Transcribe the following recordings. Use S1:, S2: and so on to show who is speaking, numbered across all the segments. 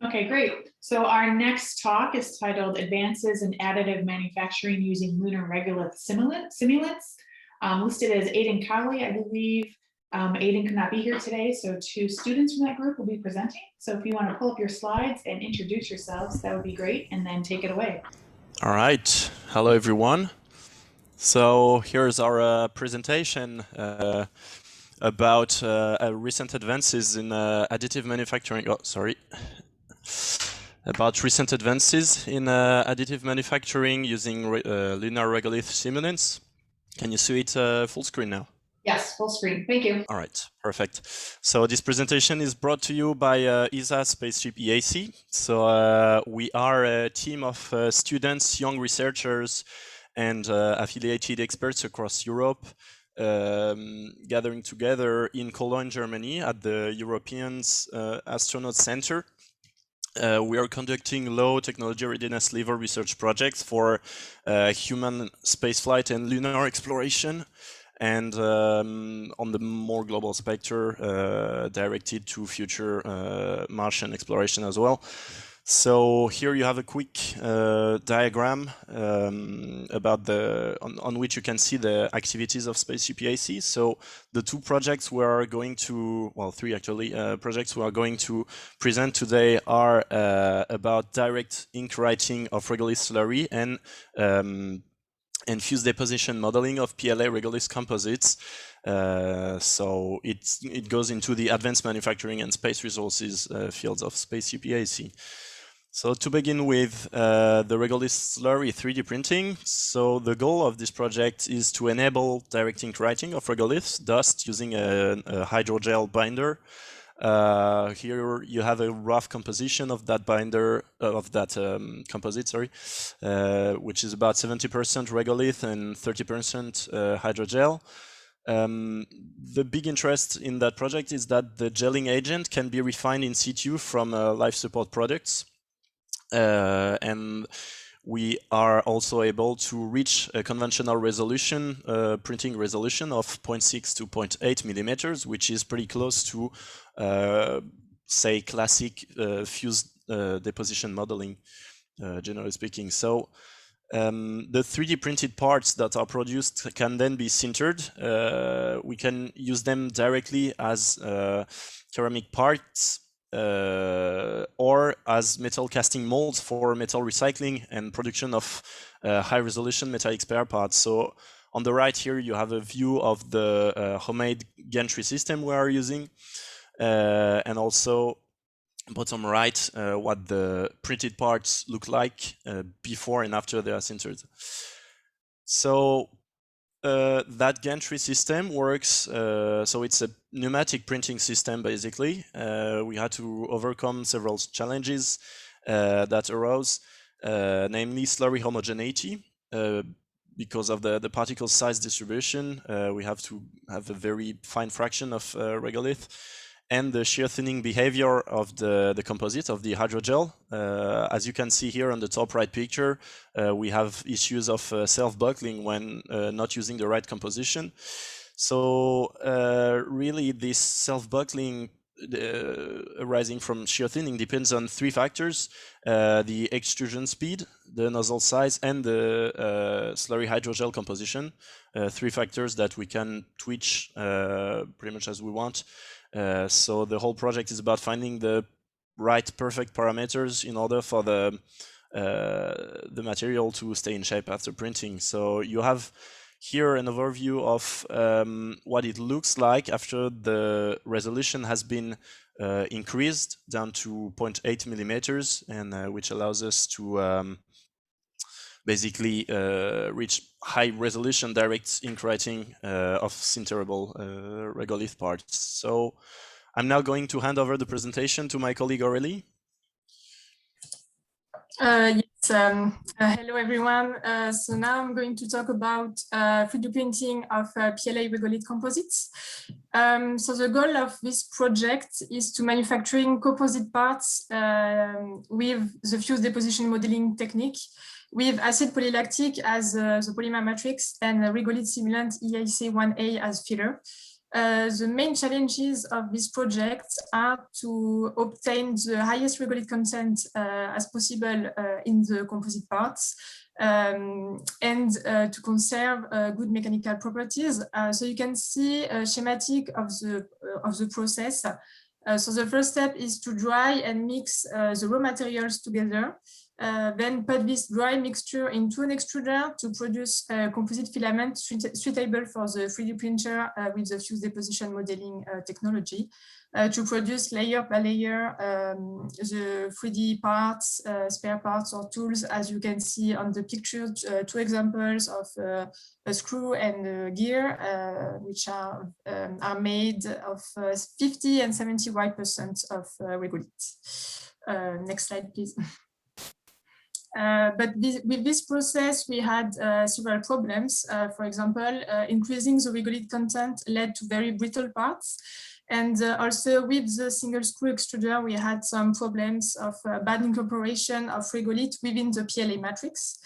S1: Okay, great. So our next talk is titled Advances in Additive Manufacturing Using LUNAR Regolith Simulants. Listed as Aidan Cowley. I believe Aidan could not be here today, so two students from that group will be presenting. So if you want to pull up your slides and introduce yourselves, that would be great, and then take it away.
S2: All right. Hello, everyone. So here's our presentation about recent advances in additive manufacturing. Oh, sorry. About recent advances in additive manufacturing using LUNAR Regolith Simulants. Can you see it full screen now?
S1: Yes, full screen. Thank you.
S2: All right, perfect. So this presentation is brought to you by ESA Spaceship EAC. So we are a team of students, young researchers, and affiliated experts across Europe, gathering together in Cologne, Germany at the European Astronaut Center. We are conducting low technology readiness level research projects for human spaceflight and lunar exploration, and on the more global spectrum, directed to future Martian exploration as well. So here you have a quick diagram about on which you can see the activities of Spaceship EAC. So the two projects we are going to, well, three actually, projects we are going to present today are about direct ink writing of Regolith slurry and fused deposition modeling of PLA Regolith composites. So it goes into the advanced manufacturing and space resources fields of Spaceship EAC. So to begin with the Regolith slurry 3D printing. So the goal of this project is to enable direct ink writing of regoliths dust using a hydrogel binder. Here you have a rough composition of that binder, composite, sorry, which is about 70% regolith and 30% hydrogel. The big interest in that project is that the gelling agent can be refined in situ from life support products. And we are also able to reach a conventional resolution, printing resolution of 0.6 to 0.8 millimeters, which is pretty close to, say, classic fused deposition modeling, generally speaking. So the 3D printed parts that are produced can then be sintered. We can use them directly as ceramic parts, or as metal casting molds for metal recycling and production of high-resolution metallic spare parts. So on the right here, you have a view of the homemade gantry system we are using, and also bottom right, what the printed parts look like before and after they are sintered. So that gantry system works, so it's a pneumatic printing system basically. We had to overcome several challenges that arose, namely slurry homogeneity. Because of the particle size distribution, we have to have a very fine fraction of regolith, and the shear thinning behavior of the composite, of the hydrogel. As you can see here on the top right picture, we have issues of self-buckling when not using the right composition. So really this self-buckling arising from shear thinning depends on three factors: the extrusion speed, the nozzle size, and the slurry hydrogel composition. Three factors that we can twitch pretty much as we want. So the whole project is about finding the right perfect parameters in order for the material to stay in shape after printing. So you have here an overview of what it looks like after the resolution has been increased down to 0.8 millimeters, and which allows us to basically reach high resolution direct ink writing of sinterable regolith parts. So I'm now going to hand over the presentation to my colleague Aurélie.
S3: Yes, hello everyone. So now I'm going to talk about 3D printing of PLA regolith composites. So the goal of this project is to manufacturing composite parts with the fused deposition modeling technique, with acid polylactic as the polymer matrix and regolith simulant EAC1A as filler. The main challenges of this project are to obtain the highest regolith content as possible in the composite parts, and to conserve good mechanical properties. So you can see a schematic of the process. So the first step is to dry and mix the raw materials together. Then put this dry mixture into an extruder to produce a composite filament suitable for the 3D printer with the fused deposition modeling technology to produce layer by layer the 3D parts, spare parts or tools. As you can see on the picture, two examples of a screw and a gear, which are made of 50 and 75% of regolith. Next slide, please. But with this process, we had several problems. For example, increasing the regolith content led to very brittle parts. And also with the single screw extruder, we had some problems of bad incorporation of regolith within the PLA matrix.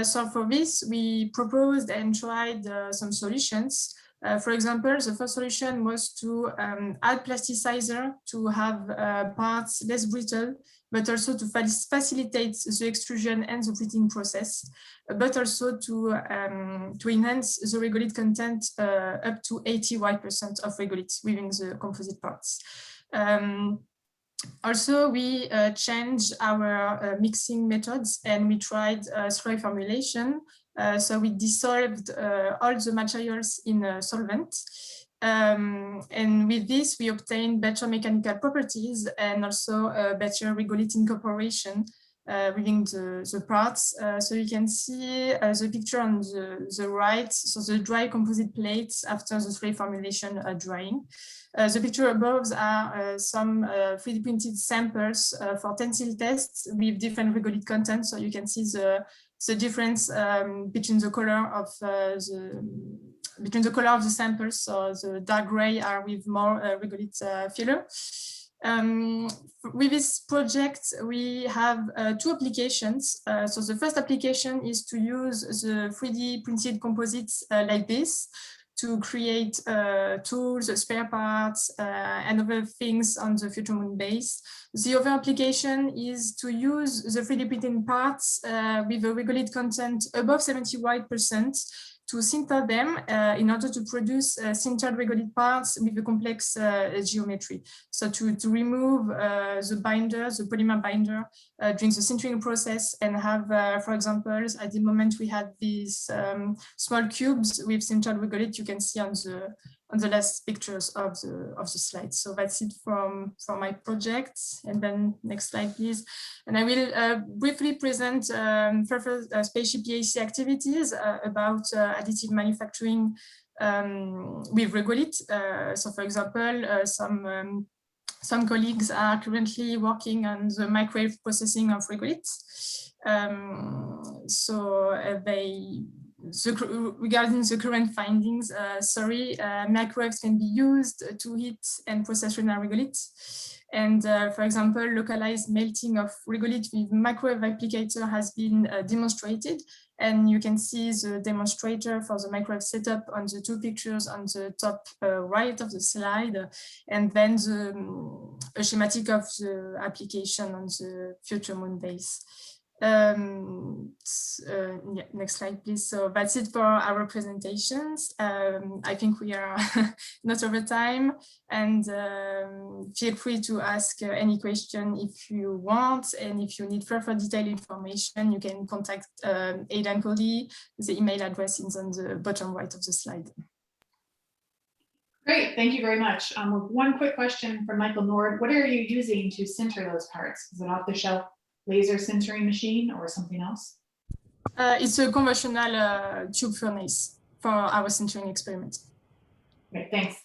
S3: So for this, we proposed and tried some solutions. For example, the first solution was to add plasticizer to have parts less brittle, but also to facilitate the extrusion and the printing process, but also to enhance the regolith content up to 81% of regolith within the composite parts. Also, we changed our mixing methods and we tried Slurry formulation. So we dissolved all the materials in a solvent. And with this, we obtained better mechanical properties and also better regolith incorporation within the parts. So you can see the picture on the right, so the dry composite plates after the Slurry formulation drying. The picture above are some 3D printed samples for tensile tests with different regolith content. So you can see the difference between the color of the samples. So the dark gray are with more regolith filler. With this project, we have two applications. So the first application is to use the 3D printed composites like this to create tools, spare parts, and other things on the future moon base. The other application is to use the 3D printed parts with a regolith content above 71% to sinter them in order to produce sintered regolith parts with a complex geometry. So to remove the binder, the polymer binder during the sintering process and have, for example, at the moment we had these small cubes with sintered regolith. You can see on the last pictures of the slide. So that's it from my project. And then next slide, please. And I will briefly present further spaceship PAC activities about additive manufacturing with regolith. So for example, some colleagues are currently working on the microwave processing of regolith. Regarding the current findings, microwaves can be used to heat and process LUNAR regolith. And for example, localized melting of regolith with microwave applicator has been demonstrated. And you can see the demonstrator for the microwave setup on the two pictures on the top right of the slide. And then a schematic of the application on the future moon base. Yeah, next slide, please. So that's it for our presentations. I think we are not over time, and feel free to ask any question if you want, and if you need further detailed information, you can contact Aidan Cowley. The email address is on the bottom right of the slide.
S1: Great, thank you very much. One quick question from Michael Nord. What are you using to sinter those parts? Is it off-the-shelf laser sintering machine or something else?
S3: It's a conventional tube furnace for our sintering experiment.
S1: Okay, thanks.